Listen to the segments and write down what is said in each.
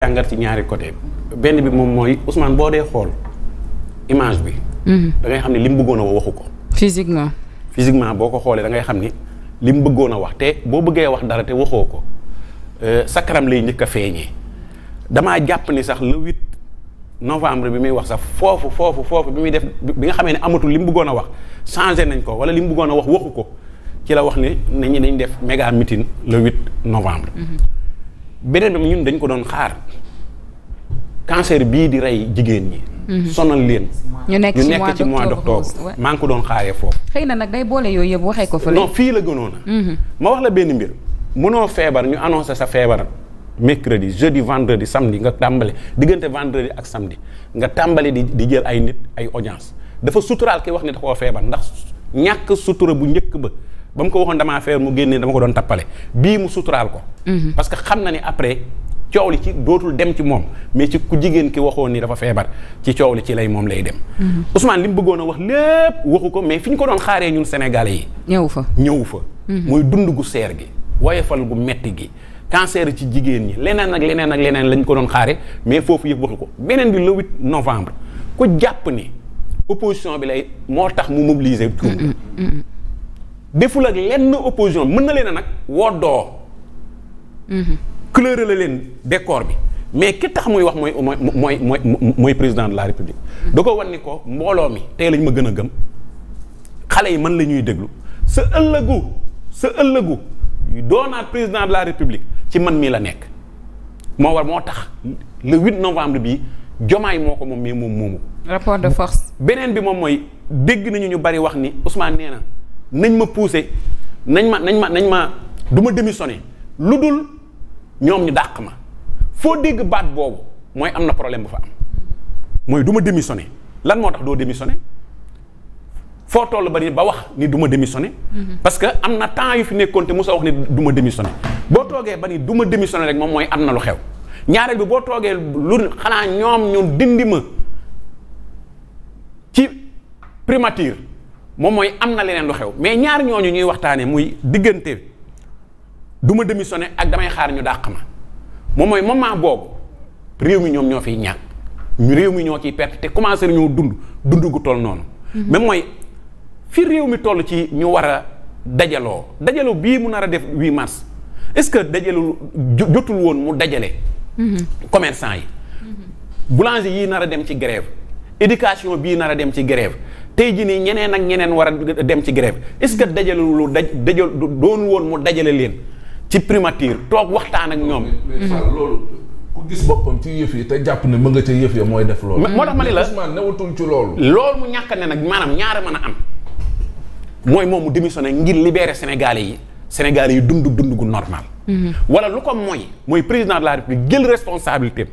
jàngat ci ñaari côté benn bi moom mooy Ousmane boo dee xool image bi. da ngay xam ne li mu bëggoon a waxu ko. physiquement boo ko xoolee da ngay xam ni li mu bëggoon a wax te boo bëggee wax dara te waxoo ko sa kanam lay njëkk a feeñee damaa jàpp ni sax le 8 novembre bi muy wax sax foofu bi muy def bi nga xamee ne amatul li mu bëggoon a wax changé nañ ko wala li mu bëggoon a wax waxu ko ci la wax ni nañu dañ def méga meeting le 8 novembre. beneen bi ñun dañ ko doon xaar cancer bii di rey jigéen ñi. sonal leen. ñu nekk ci mois d'octobre maa ngi ko doon xaaree foofu. xëy na nag day boole yooyu yëpp waxee ko fa. non fii la gënoon a. ma wax la benn mbir mënoo feebar ñu annoncé sa feebar mercredi jeudi vendredi samedi nga tàmbali diggante vendredi ak samedi nga tàmbali di jël ay nit ay audience dafa suturaal ki wax ni da koo feebar ndax ñàkk sutura bu njëkk ba mu ko waxoon damaa feebar mu génnee dama ko doon tappale bii mu suturaal ko. parce que xam na ni après coow li ci dootul dem ci moom mais ci ku jigéen ki waxoon ni dafa feebar ci coow li ci lay moom lay dem. Ousmane li mu bëggoon a wax lépp waxu ko mais fi ñu ko doon xaaree ñun Sénégalais yi. ñëw fa. mooy dund gu seer gi woyefal gu metti gi cancer ci jigéen ñi leneen ak leneen lañ ko doon xaare mais foofu yëpp waxu ko beneen bi le 8 novembre ku jàpp ni opposition bi lay moo tax mu mobiliser. deful ak lenn opposition mën na leen a nag woddoo. couleur la leen décor bi mais ki tax muy wax mooy président de la république. da ko wan ni ko mbooloo mi tey lañ ma gën a gëm xale yi mën la ñuy déglu sa ëllëgu doonaat président de la république ci man mii la nekk. moo tax le 8 novembre bi Diomaye moo ko moom mais moom moomu. rapport de force. beneen bi moom mooy dégg nañu ñu bari wax ni Ousmane nee na. nañ ma pousser nañ ma du ma démissionner lu dul ñoom ñu dàq ma foo dégg baat boobu mooy am na problème bu fa am mooy du ma démissionner lan moo tax doo démissionner foo toll ba ni ba wax ni du ma démissionner. parce que am na temps yu fi nekkoon te mosoo wax ni du ma démissionner boo toogee ba ni du ma démissionner rek moom mooy am na lu xew ñaareel bi boo toogee lu xanaa ñoom ñu dindi ma ci primature. moom mooy am na leneen lu xew mais ñaar ñooñu ñuy waxtaanee muy diggante du ma démissionné ak damay xaar ñu dàq ma moom mooy moment boobu réew mi ñoom ñoo fiy ñàkk réew mi ñoo ciy perte te commencé nañoo dund gu toll noonu. même mooy fi réew mi toll ci ñu war a dajaloo bii mu nar a def 8 mars est-ce que dajalu jotul woon mu dajale. commerçant yi. boulanger yii nar a dem ci grève éducation bii nar a dem ci grève. tey jii nii ñeneen ak ñeneen war a dem ci grève est-ce que dajal doon woon mu dajale leen ci primature toog waxtaan ak ñoom. loolu ku gis boppam ci yëf yi te jàpp ne mën nga ca yëf ya mooy def loolu. moo tax ma ne la Ousmane newatul ci loolu. loolu mu ñàkk ne nag maanaam ñaara mën a am mooy moom mu démissionné ngir libérer Sénégalais yi dund gu normal. wala lu ko mooy président de la République jël responsabilité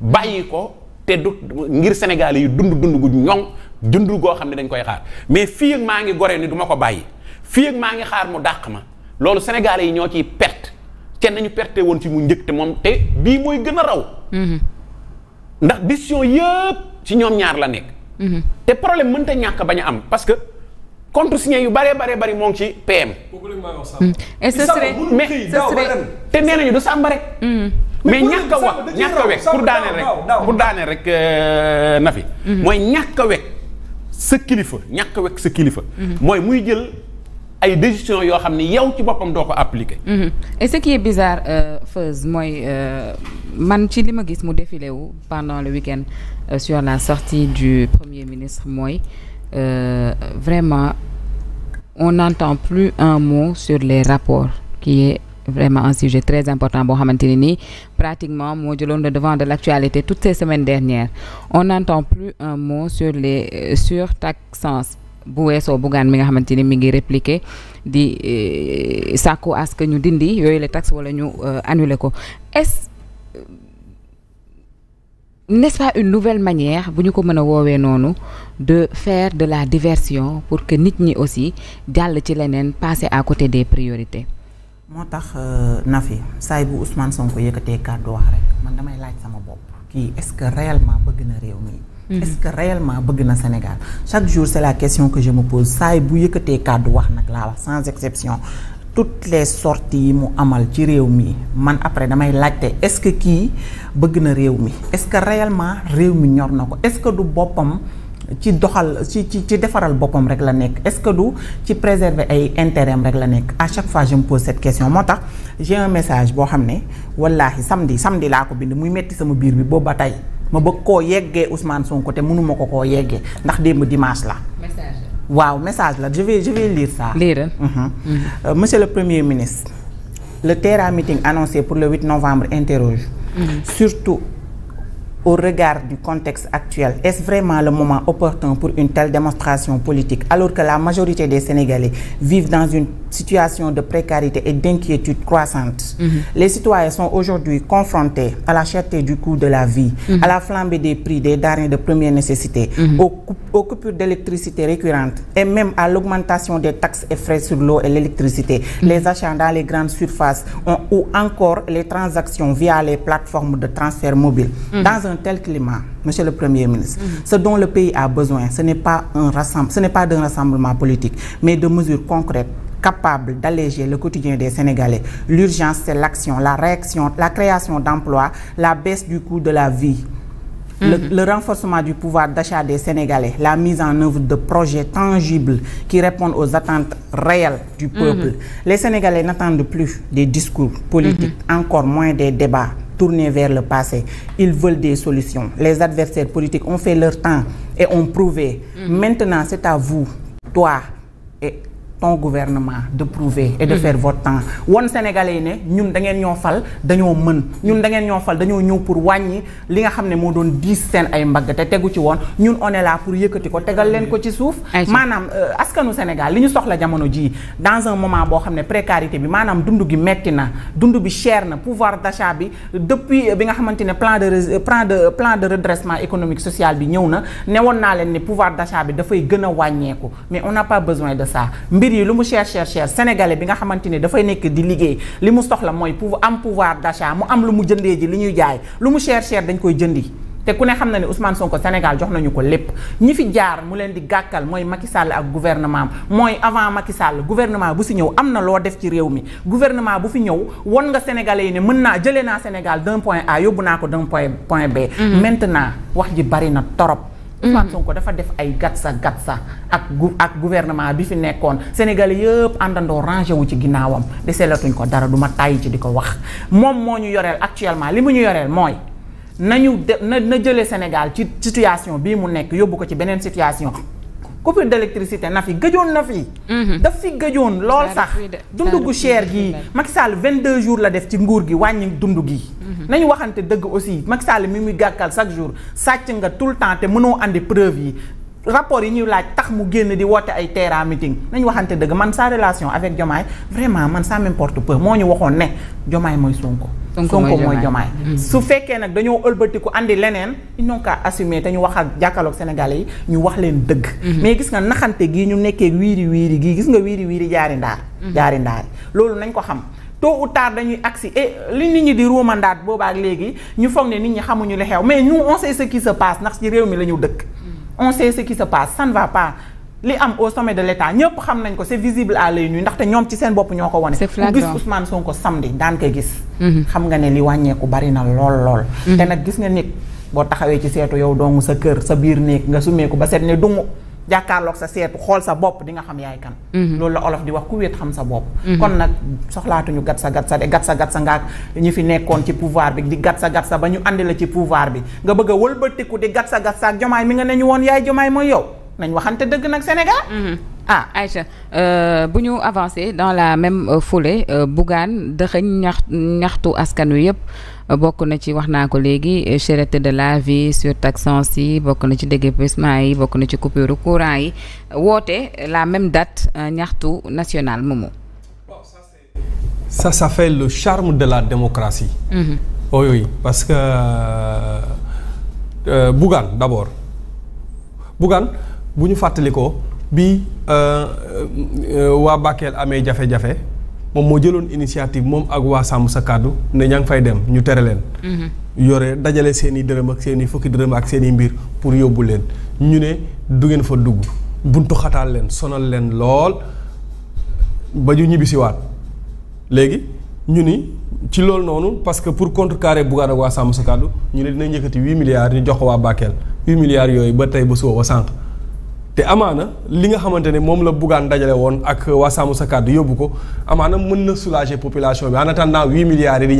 bàyyi ko te du ngir Sénégalais yi dund gu ñoŋ. dund goo xam ne dañ koy xaar mais fii ak maa ngi gore ni du ma ko bàyyi fii ak maa ngi xaar mu dàq ma loolu Sénégalais yi ñoo ciy perte kenn nañu perte woon ci mu njëkk te moom te bii mooy gën a raw. ndax décision yëpp ci ñoom ñaar la nekk. te problème mënta ñàkk bañ a am parce que contresigné yu bari moo ngi ci PM. et ce serait te nee nañu du sàmba rek. mais ñàkk a wekk pour daaneel rek Nafi. mooy ñàkk a wekk sa kilifa. mooy muy jël ay décisions yoo xam ne yow ci boppam doo ko appliquer. et ce qui est bizarre Feuz mooy man ci li ma gis mu défilé wu pendant le week-end sur la sortie du premier ministre mooy vraiment on n'entend plus un mot sur les rapports qui est vraiment un sujet très important boo xamante ni nii pratiquement moo jëloon le devant de l'actualité toutes ces semaines dernières on n'entend plus un mot sur les surtaxances bu weesoo Bougane mi nga xamante ni mi ngi répliquer di sàkku à ce que ñu dindi yooyu les taxes wala ñu annuler ko n'est-ce pas une nouvelle manière bu ñu ko mën a woowee noonu de faire de la diversion pour que nit ñi aussi jàll ci leneen passer à côté des priorités. moo tax Nafi saay bu Ousmane Sonko yëkkatee kàddu wax rek man damay laaj sama bopp kii est-ce que réellement bëgg na réew mi. est-ce que réellement bëgg na Sénégal chaque jour c'est la question que je me pose saay bu yëkkatee kàddu wax nag laa wax sans exception toutes les sorties yi mu amal ci réew mi man après damay laajte est-ce que kii bëgg na réew mi est-ce que réellement réew mi ñor na ko est-ce que du boppam ci doxal ci defaral boppam rek la nekk est-ce que du ci préserver ay intérêt rek la nekk à chaque fois je me pose cette question moo tax j'ai un message boo xam ne wallaahi samedi laa ko bind muy metti sama biir bi boobu ba tey ma bëgg koo yeggee Ousmane Sonko te mënuma ko koo yeggee ndax démb dimanche la. waaw message la je vais lire ça. Monsieur le Premier ministre, le Terra Meeting annoncé pour le 8 novembre interroge. Surtout au regard du contexte actuel, est-ce vraiment le moment opportun pour une telle démonstration politique alors que la majorité des Sénégalais vivent dans une situation de précarité et d'inquiétude croissante? Les citoyens sont aujourd'hui confrontés à la cherté du coût de la vie, à la flambée des prix des denrées de première nécessité, aux coupures d'électricité récurrentes et même à l'augmentation des taxes et frais sur l'eau et l'électricité, les achats dans les grandes surfaces ou encore les transactions via les plateformes de transfert mobile. Dans un tel climat, Monsieur le Premier ministre, ce dont le pays a besoin, ce n'est pas d'un rassemblement politique, mais de mesures concrètes capables d'alléger le quotidien des Sénégalais. L'urgence, c'est l'action, la réaction, la création d'emplois, la baisse du coût de la vie, le renforcement du pouvoir d'achat des Sénégalais, la mise en œuvre de projets tangibles qui répondent aux attentes réelles du peuple. Les Sénégalais n'attendent plus des discours politiques, encore moins des débats tournés vers le passé. Ils veulent des solutions. Les adversaires politiques ont fait leur temps et ont prouvé. Maintenant, c'est à vous, toi et ton gouvernement de prouver et de faire votre temps. Won Sénégalais yi ne ñun da ngeen ñoo fal dañoo mën ñun da ngeen ñoo fal dañoo ñëw pour wàññi li nga xam ne moo doon diis seen ay mbagg te tegu ci woon ñun on est là pour yëkkati ko tegal leen ko ci suuf. maanaam askanu Sénégal li ñu soxla jamono jii dans un moment boo xam ne précarité bi maanaam dund gi metti na dund bi cher na pouvoir d'achat bi depuis bi nga xamante ne plan de redressement économique social bi ñëw na ne woon naa leen ne pouvoir d'achat bi dafay gën a wàññeeku mais on n'a pas besoin de ça. yi lu mu cher sénégalais bi nga xamante ne dafay nekk di liggéey li mu soxla mooy pouvoir d'achat mu am lu mu jëndee ji li ñuy jaay lu mu cher dañ koy jëndi te ku ne xam na ne Ousmane Sonko Sénégal jox nañu ko lépp ñi fi jaar mu leen di gàkkal mooy Macky Sall ak gouvernement mooy avant Macky Sall gouvernement bu si ñëw am na loo def ci réew mi gouvernement bu fi ñëw won nga sénégalais yi ne mën naa jëlee naa Sénégal d'un point A yóbbu naa ko d'un point B. Maintenant wax ji bari na torop. Ousmane Sonko dafa def ay gatsa ak gouvernement bi fi nekkoon Sénégalais yëpp àndandoo rangé wu ci ginnaawam deselatuñ ko dara du ma tàyyi ci di ko wax moom moo ñu yoreel actuellement li mu ñu yoreel mooy na jëlee Sénégal ci situation bii mu nekk yóbbu ko ci beneen situation. coupure d'électricité na fi gëjoon na fi. daf fi gëjoon lool sax dund gu cher gii Macky Sall 22 jours la def ci nguur gi wàññi dund gi. nañu waxante dëgg aussi Macky Sall mi muy gàkkal chaque jour sàcc nga tout le temps te mënoo andi preuve yi rapport yi ñuy laaj tax mu génn di woote ay Terra Meeting nañu waxante dëgg man sa relation avec Diomaye vraiment man ça m'importe peu moo ñu waxoon ne Diomaye mooy Sonko. Sonko mooy Diomaye su fekkee nag dañoo ëlbatiku andi leneen ils n'ont qu'à assumer te ñu wax ak jàkkaarloog Sénégalais yi ñu wax leen dëgg. mais gis nga naxante gii ñu nekkee wiiri gii gis nga wiiri jaari ndaar loolu nañ ko xam. tôt ou tard dañuy agsi et li nit ñi di ruumandaat boobaak léegi ñu foog ne nit ñi xamuñu li xew mais nous on sait ce qui se passe ndax ci réew mi la ñu dëkk. on sait ce qui se passe ça ne va pas li am au sommet de l'État ñëpp xam nañ ko c'est visible à l'œil nu ndaxte ñoom ci seen bopp ñoo ko wane. c'est flagrant ku gis Ousmane Sonko samedi daan ko gis. xam nga ne li wàññeeku bari na lool. te nag gis nga nit boo taxawee ci seetu yow dong sa kër sa biir néeg nga sumeeku ba seet ne dungu jàkkaarloog sa seetu xool sa bopp di nga xam yaay kan. loolu la olof di wax ku wéet xam sa bopp. kon nag soxlaatuñu gat sa ngaak ñi fi nekkoon ci pouvoir bi di gat sa ba ñu andi la ci pouvoir bi nga bëgg a wëlbatiku di gat sa ak Diomaye mi nga ne ñu woon yaay Diomaye mooy yow nañ waxante dëgg nag Sénégal. Aïcha bu ñu avancer dans la même foulée Bougane dëxëñ ñaxtu askan wi yëpp bokk na ci wax naa ko léegi cherté de la vie surtaxation yi bokk na ci déguerpissement yi bokk na ci coupure courant yi woote la même date ñaxtu national Momo. Ça fait le charme de la démocratie. Oui parce que Bougane d'abord Bougane bu ñu fàttalikoo bi waa Bakel amee jafe-jafe moom moo jëloon initiative moom ak waa Sàmm Sa Kàddu ne ña ngi fay dem ñu tere leen. yore dajale seen i dërëm ak seen i fukki dërëm ak seen i mbir pour yóbbu leen ñu ne du ngeen fa dugg buntu xataal leen sonal leen lool ba ñu ñibbisiwaat léegi ñu ni ci loolu noonu parce que pour contrecarrer Bougane ak waa Sàmm Sa Kàddu ñu ne dinañ yëkkati 8 milliards ñu jox ko waa Bakel 8 milliards yooyu ba tey ba suba ba sànq te amaana li nga xamante ne moom la Bougane dajale woon ak waa Sàmm Sa Kàddu yóbbu ko amaana mën na soulager population bi en attendant 8 milliards yi di